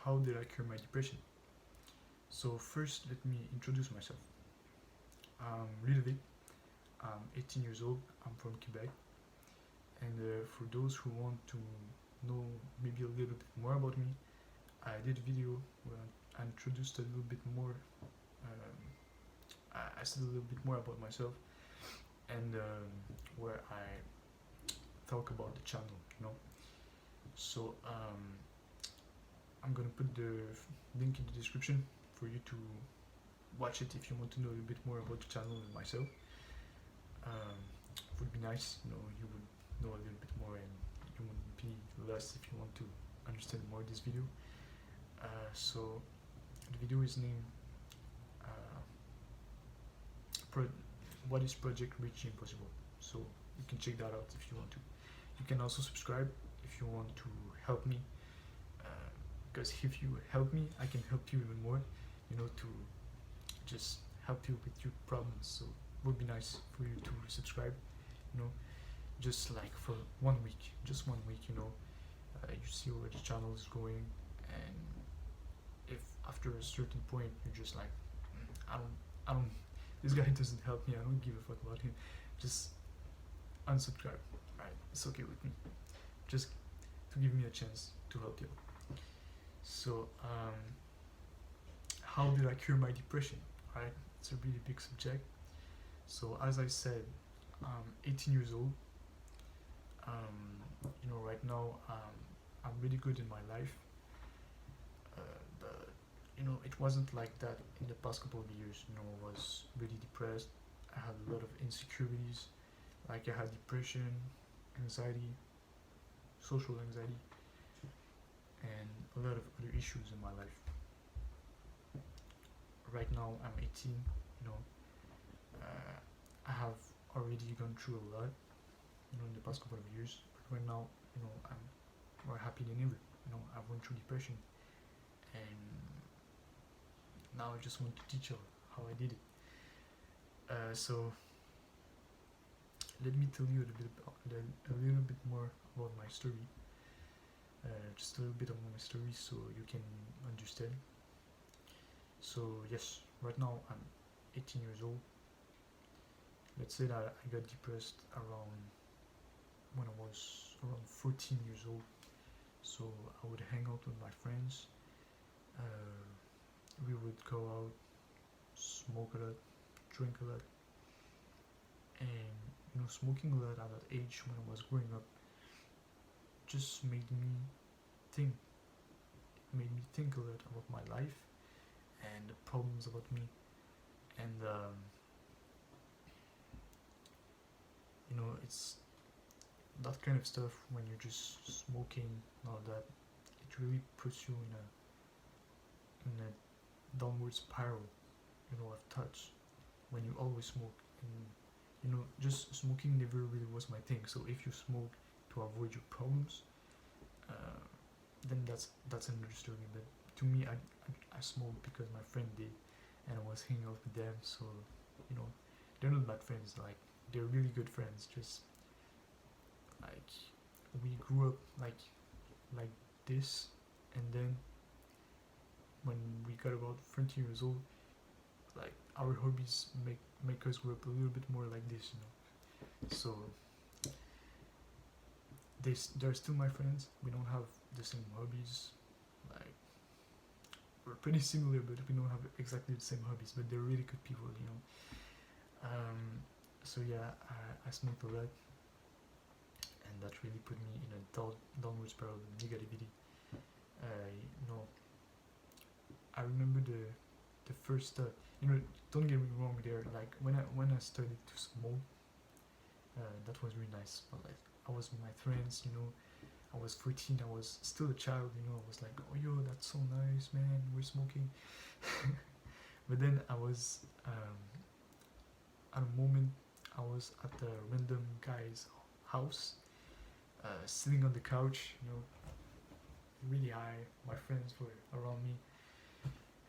how did I cure my depression? So first, let me introduce myself. I'm Ludovic. I'm 18 years old. I'm from Quebec. And for those who want to know maybe a little bit more about me, I did a video where I introduced a little bit more. I said a little bit more about myself, and where I talk about the channel. So I'm gonna put the link in the description for you to watch it if you want to know a little bit more about the channel and myself. It would be nice, you would know a little bit more and you would be less if you want to understand more this video. So the video is named what is Project Richie Impossible, so you can check that out if you want to. You can also subscribe if you want to help me, because if you help me, I can help you even more, to just help you with your problems. So it would be nice for you to subscribe, just like for 1 week, you see where the channel is going, and if after a certain point you're just like, I don't, this guy doesn't help me, I don't give a fuck about him, just unsubscribe. Alright, it's okay with me, just to give me a chance to help you. So how did I cure my depression? Alright, it's a really big subject. So as I said, I'm 18 years old. Right now I'm really good in my life, but it wasn't like that in the past couple of years. I was really depressed. I had a lot of insecurities, like I had depression, anxiety, social anxiety, and a lot of other issues in my life. Right now I'm 18. I have already gone through a lot, in the past couple of years. But right now, I'm more happy than ever. I've went through depression, and now I just want to teach you how I did it. So let me tell you a little bit more about my story. Just a little bit about my story so you can understand. So yes, right now I'm 18 years old. Let's say that I got depressed when I was around 14 years old. So I would hang out with my friends. We would go out, smoke a lot, drink a lot, and smoking a lot at that age when I was growing up just made me think. It made me think a lot about my life and the problems about me, and it's that kind of stuff. When you're just smoking and all that, it really puts you in a downward spiral, of thoughts, when you always smoke. And just smoking never really was my thing. So if you smoke to avoid your problems, then that's another story. But to me, I smoked because my friend did, and I was hanging out with them. So they're not bad friends, like they're really good friends. Just like we grew up like this, and then when we got about 20 years old, like our hobbies make us grow up a little bit more like this. So they're still my friends. We don't have the same hobbies. Like, we're pretty similar, but we don't have exactly the same hobbies. But they're really good people. So yeah, I smoked a lot, and that really put me in a downward spiral of negativity. I remember the first don't get me wrong there, like when I started to smoke, that was really nice. But like, I was with my friends, I was 14, I was still a child, I was like, oh yo, that's so nice, man, we're smoking. But then I was at a moment, I was at a random guy's house, sitting on the couch, really high. My friends were around me,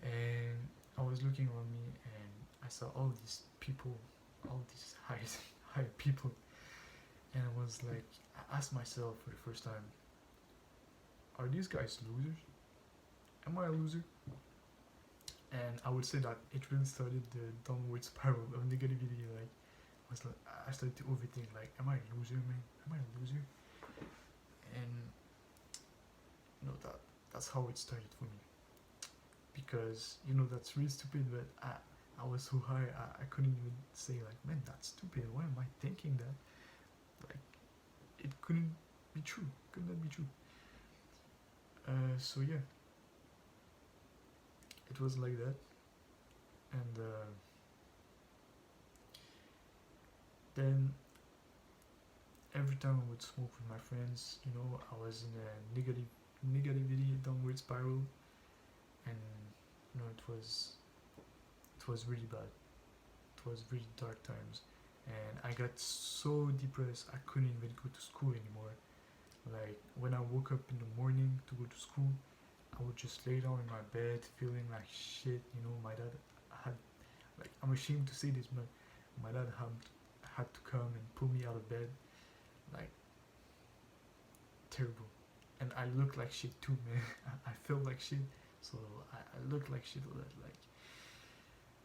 and I was looking around me, and I saw all these people, all these high people, and I was like, I asked myself for the first time, are these guys losers? Am am I a loser? And I would say that it really started the downward spiral of negativity. Like I started to overthink. Like, am I a loser, man? Am I a loser? And that's how it started for me. Because that's really stupid. But I was so high, I couldn't even say like, man, that's stupid. Why am I thinking that? Like, it couldn't be true. Could not be true. So yeah, it was like that, and then every time I would smoke with my friends, I was in a negativity downward spiral, and it was really bad. It was really dark times, and I got so depressed I couldn't even go to school anymore. Like when I woke up in the morning to go to school, I would just lay down in my bed feeling like shit. My dad had, like, I'm ashamed to say this, but my dad had to come and pull me out of bed, like, terrible. And I looked like shit too, man. I felt like shit, so I looked like shit a lot, like.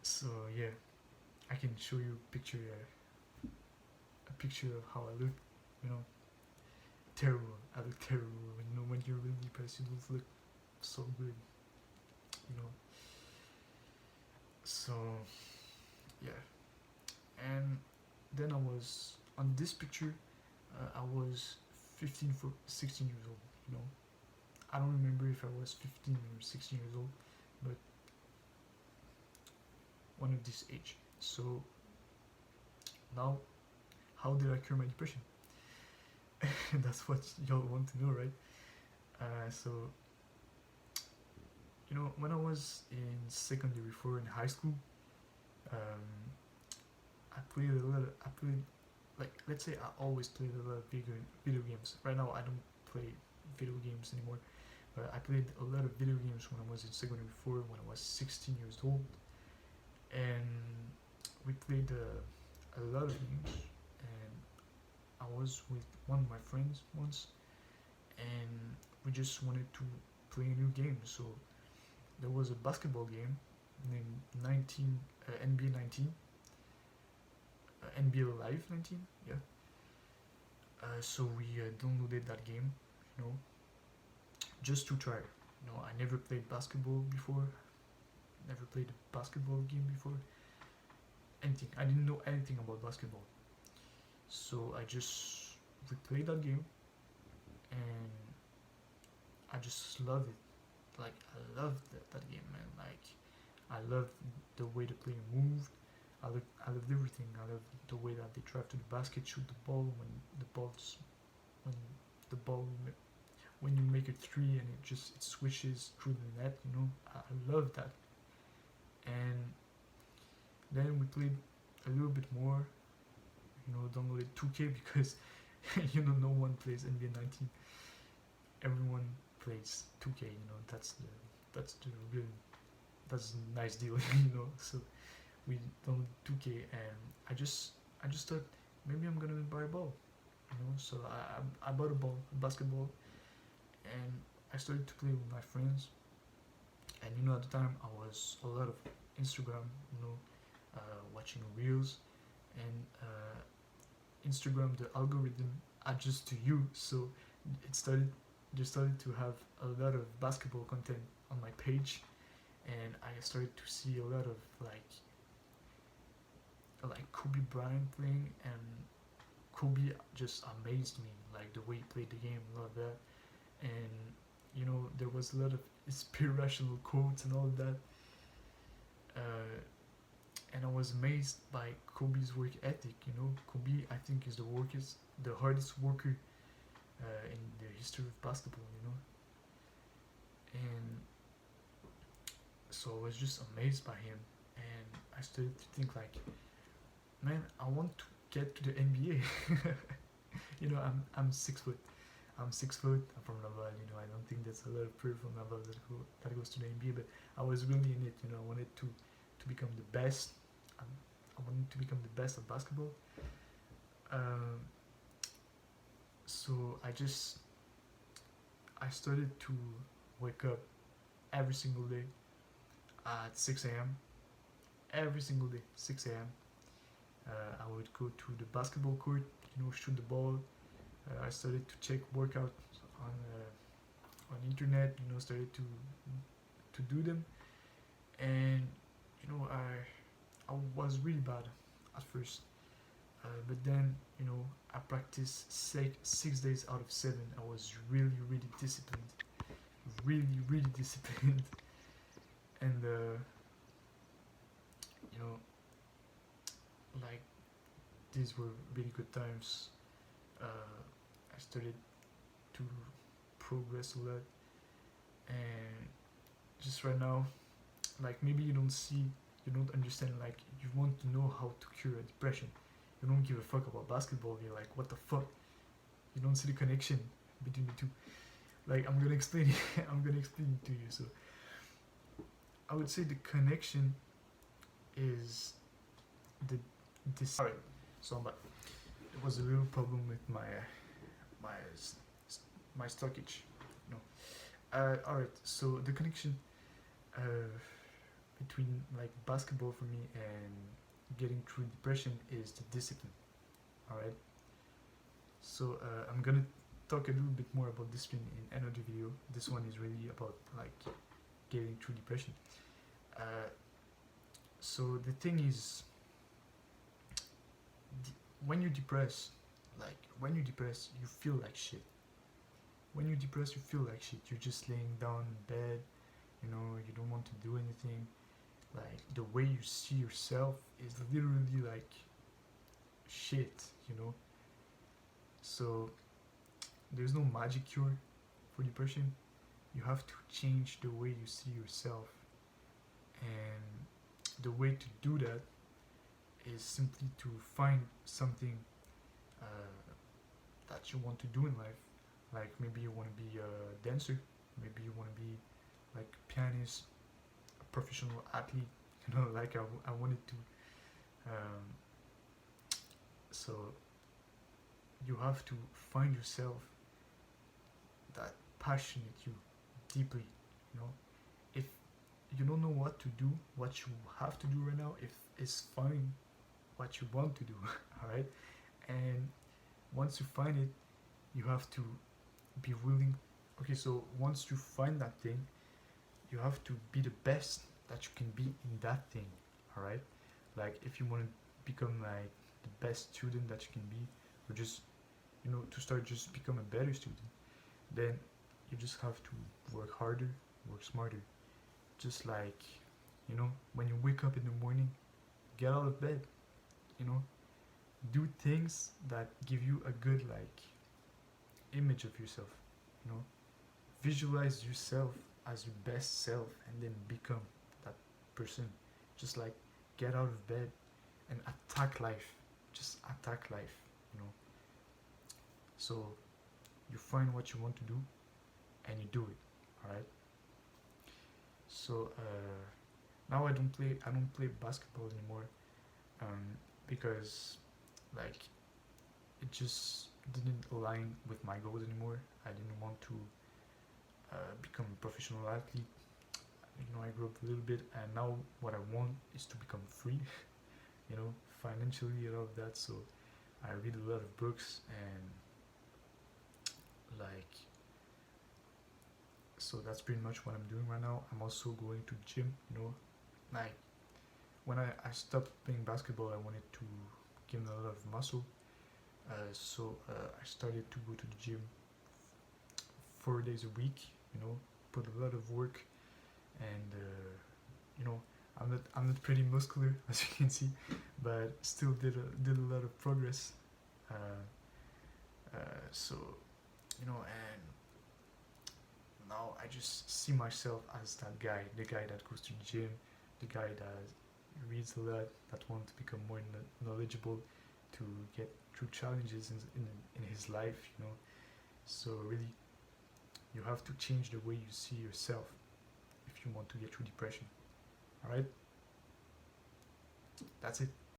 So yeah, I can show you a picture of how I look, terrible. I look terrible. When you're really depressed, you don't look so good, So yeah, and then I was on this picture. I was 16 years old. I don't remember if I was 15 or 16 years old, but one of this age. So now, how did I cure my depression? That's what y'all want to know, right? So when I was in secondary 4 in high school, um, I played a lot. I played, like, let's say I always played a lot of video games. Right now I don't play video games anymore, but I played a lot of video games when I was in secondary 4 when I was 16 years old, and we played a lot of games. And I was with one of my friends once, and we just wanted to play a new game. So there was a basketball game named NBA 19, NBA Live 19, yeah. So we downloaded that game, just to try. I never played basketball before, never played a basketball game before, anything. I didn't know anything about basketball. So I just replayed that game, and I just love it. Like, I love that game, man. Like, I love the way the player moved. I loved everything. I loved the way that they drive to the basket, shoot the ball when you make a three and it switches through the net. I love that. And then we played a little bit more. Downloaded 2K because no one plays NBA 19. Everyone plays 2K. That's a nice deal. So we downloaded 2K, and I just thought maybe I'm gonna buy a ball. So I bought a basketball, and I started to play with my friends. And at the time I was a lot of Instagram, watching reels, and Instagram, the algorithm adjusts to you, so they started to have a lot of basketball content on my page, and I started to see a lot of like Kobe Bryant playing, and Kobe just amazed me, like the way he played the game, a lot of that. And there was a lot of inspirational quotes and all of that, and I was amazed by Kobe's work ethic. Kobe, I think, is the hardest worker in the history of basketball. And so I was just amazed by him, and I started to think like, man, I want to get to the NBA. I'm 6 foot. I'm 6 foot. I'm from Laval. I don't think there's a lot of people from Laval that goes to the NBA, but I was really in it. I wanted to become the best. I wanted to become the best at basketball. So I started to wake up every single day at 6 a.m. Every single day, 6 a.m. I would go to the basketball court, shoot the ball. I started to check workout on internet, started to do them, and I was really bad at first, but then I practiced 6 days out of 7. I was really disciplined, really disciplined, and like these were really good times. I started to progress a lot, and just right now, like maybe you don't understand, like you want to know how to cure a depression. You don't give a fuck about basketball. You're like, what the fuck? You don't see the connection between the two. Like I'm gonna explain it. I'm gonna explain it to you. So I would say the connection is this. Alright, so I'm back. There was a little problem with my stockage. Alright, so the connection between like basketball for me and getting through depression is the discipline. Alright, so I'm gonna talk a little bit more about discipline in another video. This one is really about like getting through depression. So the thing is, when you're depressed, you feel like shit. When you're depressed, you feel like shit. You're just laying down in bed, you don't want to do anything. Like the way you see yourself is literally like shit, So there's no magic cure for depression. You have to change the way you see yourself, and the way to do that is simply to find something that you want to do in life. Like maybe you want to be a dancer, maybe you want to be like a pianist, a professional athlete, like I wanted to. So you have to find yourself that passionate you deeply. If you don't know what to do, what you have to do right now, if it's fine what you want to do. All right, and once you find it, you have to be willing. Okay, so once you find that thing, you have to be the best that you can be in that thing. All right, like if you want to become like the best student that you can be, or just to start just become a better student, then you just have to work harder, work smarter. Just like when you wake up in the morning, get out of bed, do things that give you a good like image of yourself. Visualize yourself as your best self, and then become that person. Just like get out of bed and attack life. Just attack life. So you find what you want to do and you do it. All right. So now I don't play basketball anymore, because like it just didn't align with my goals anymore. I didn't want to become a professional athlete. I grew up a little bit, and now what I want is to become free, financially and all of that. So I read a lot of books, and like, so that's pretty much what I'm doing right now. I'm also going to gym. Like when I stopped playing basketball, I wanted to gain a lot of muscle. So I started to go to the gym 4 days a week. Put a lot of work, and I'm not pretty muscular, as you can see, but still did a lot of progress. So and now I just see myself as that guy, the guy that goes to the gym, the guy that reads a lot, that wants to become more knowledgeable, to get through challenges in his life. So really, you have to change the way you see yourself if you want to get through depression. All right, that's it.